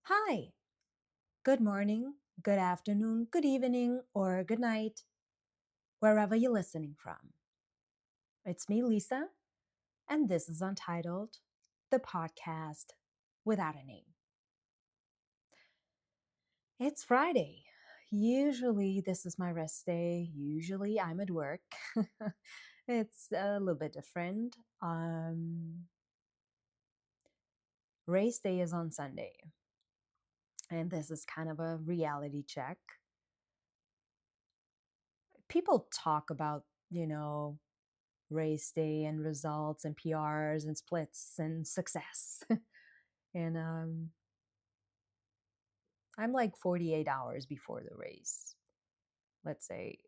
Hi, good morning, good afternoon, good evening, or good night, wherever you're listening from. It's me, Lisa, and this is Untitled, the podcast without a name. It's Friday. Usually, this is my rest day. Usually, I'm at work. It's a little bit different. Race day is on Sunday, and this is kind of a reality check. People talk about, race day and results and PRs and splits and success. and I'm like 48 hours before the race. Let's say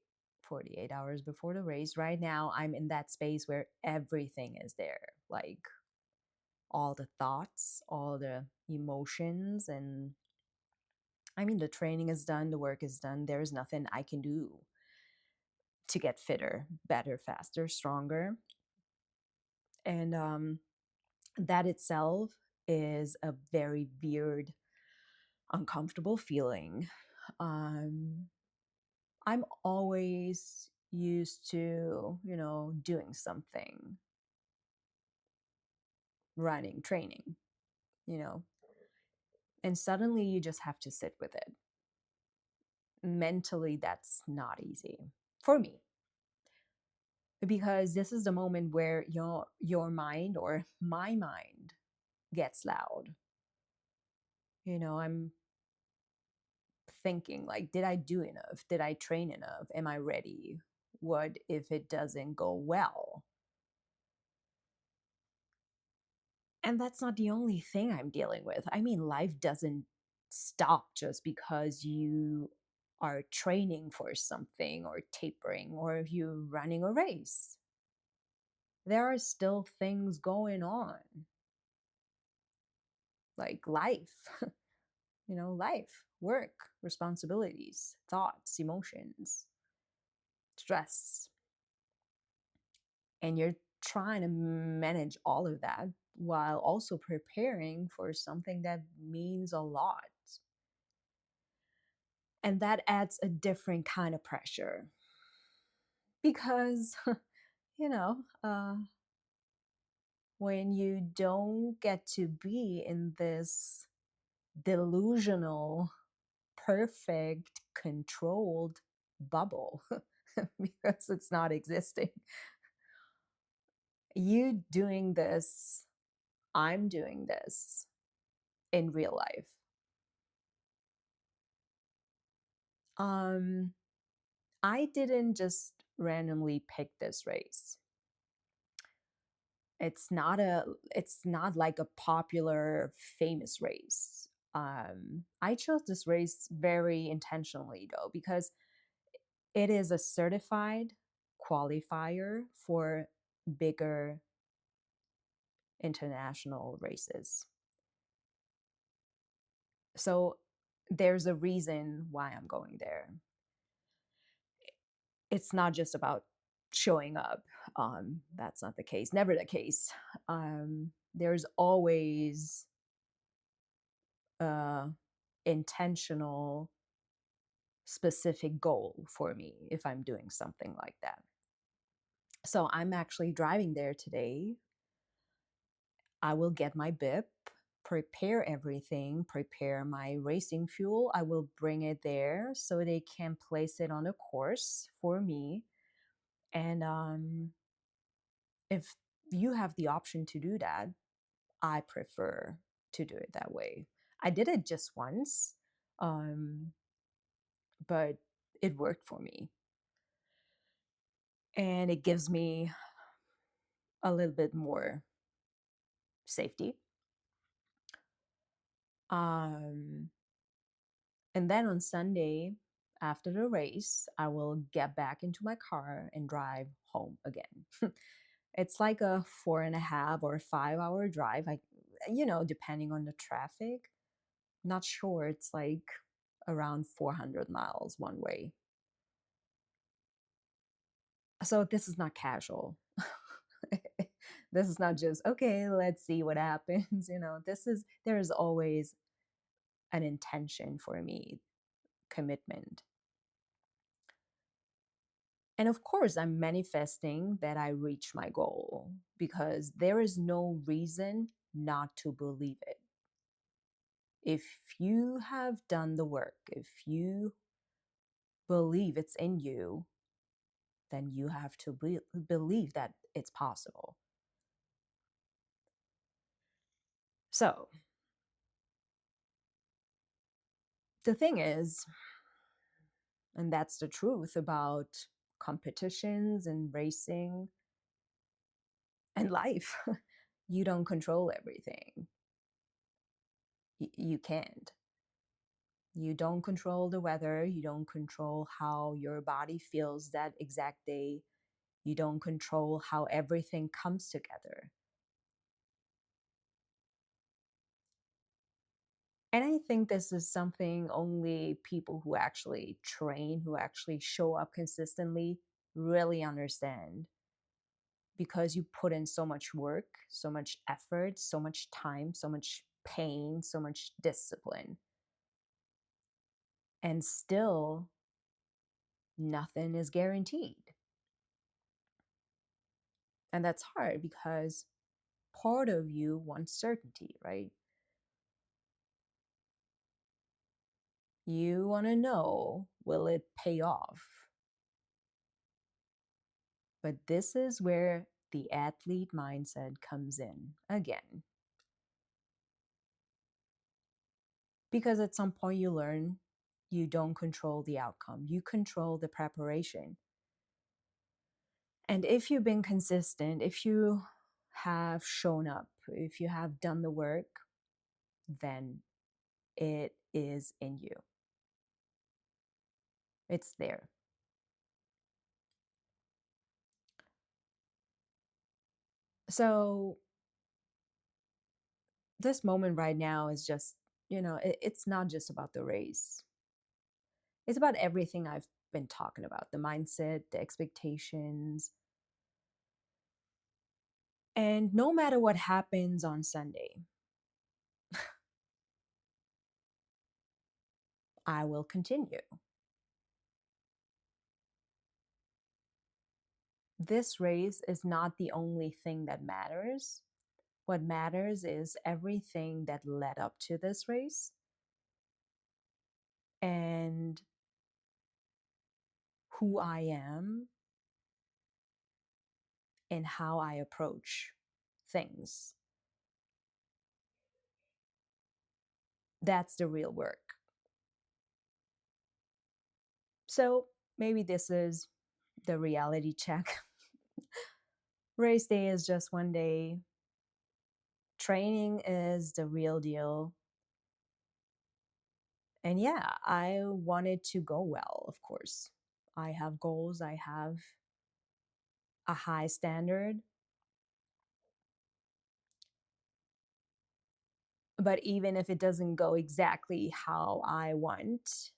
48 hours before the race. Right now, I'm in that space where everything is there, like all the thoughts, all the emotions. And I mean, the training is done, the work is done. There's nothing I can do to get fitter, better, faster, stronger. And that itself is a very weird, uncomfortable feeling. Um, I'm always used to, doing something, running, training, you know, and suddenly you just have to sit with it. Mentally, that's not easy for me because this is the moment where your mind or my mind gets loud. I'm thinking like, did I do enough? Did I train enough? Am I ready? What if it doesn't go well? And that's not the only thing I'm dealing with. I mean, life doesn't stop just because you are training for something or tapering or you running a race. There are still things going on, like life, life, work, responsibilities, thoughts, emotions, stress. And you're trying to manage all of that while also preparing for something that means a lot. And that adds a different kind of pressure because, you know, uh, when you don't get to be in this delusional, perfect, controlled bubble because it's not existing, you doing this, I'm doing this in real life. Um, I didn't just randomly pick this race. It's not like a popular famous race. I chose this race very intentionally though because it is a certified qualifier for bigger international races. So there's a reason why I'm going there. It's not just about showing up. That's not the case, never the case. There's always a intentional, specific goal for me if I'm doing something like that. So I'm actually driving there today. I will get my BIP, prepare everything, prepare my racing fuel. I will bring it there so they can place it on a course for me. And if you have the option to do that, I prefer to do it that way. I did it just once, um, but it worked for me. And it gives me a little bit more safety. Um, and then on Sunday, after the race, I will get back into my car and drive home again. It's like a 4.5 or 5 hour drive. Depending on the traffic. Not sure. It's like around 400 miles one way. So this is not casual. This is not just, okay, let's see what happens. There is always an intention for me, commitment. And of course, I'm manifesting that I reach my goal because there is no reason not to believe it. If you have done the work, if you believe it's in you, then you have to believe that it's possible. So, the thing is, and that's the truth about competitions and racing and life, you don't control everything. You can't. You don't control the weather. You don't control how your body feels that exact day. You don't control how everything comes together. And I think this is something only people who actually train, who actually show up consistently, really understand because you put in so much work, so much effort, so much time, so much pain, so much discipline. And still, nothing is guaranteed. And that's hard because part of you wants certainty, right? You want to know, will it pay off? But this is where the athlete mindset comes in again. Because at some point you learn you don't control the outcome, you control the preparation. And if you've been consistent, if you have shown up, if you have done the work, then it is in you. It's there. So, this moment right now is just, it's not just about the race, it's about everything I've been talking about, the mindset, the expectations. And no matter what happens on Sunday, I will continue. This race is not the only thing that matters. What matters is everything that led up to this race and who I am and how I approach things. That's the real work. So maybe this is the reality check. Race day is just one day, training is the real deal. And yeah, I want it to go well, of course. I have goals, I have a high standard. But even if it doesn't go exactly how I want,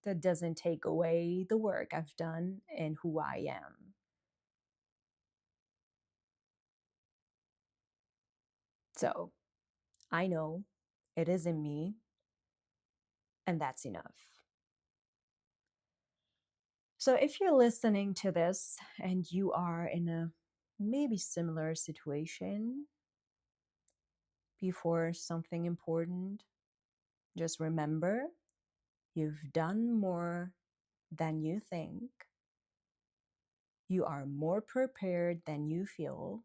that doesn't take away the work I've done and who I am. So I know it is in me, and that's enough. So if you're listening to this and you are in a maybe similar situation before something important, just remember you've done more than you think. You are more prepared than you feel.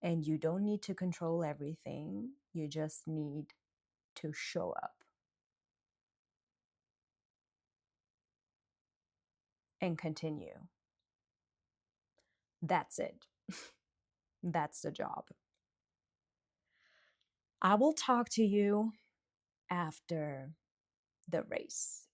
And you don't need to control everything. You just need to show up and continue. That's it. That's the job. I will talk to you after the race.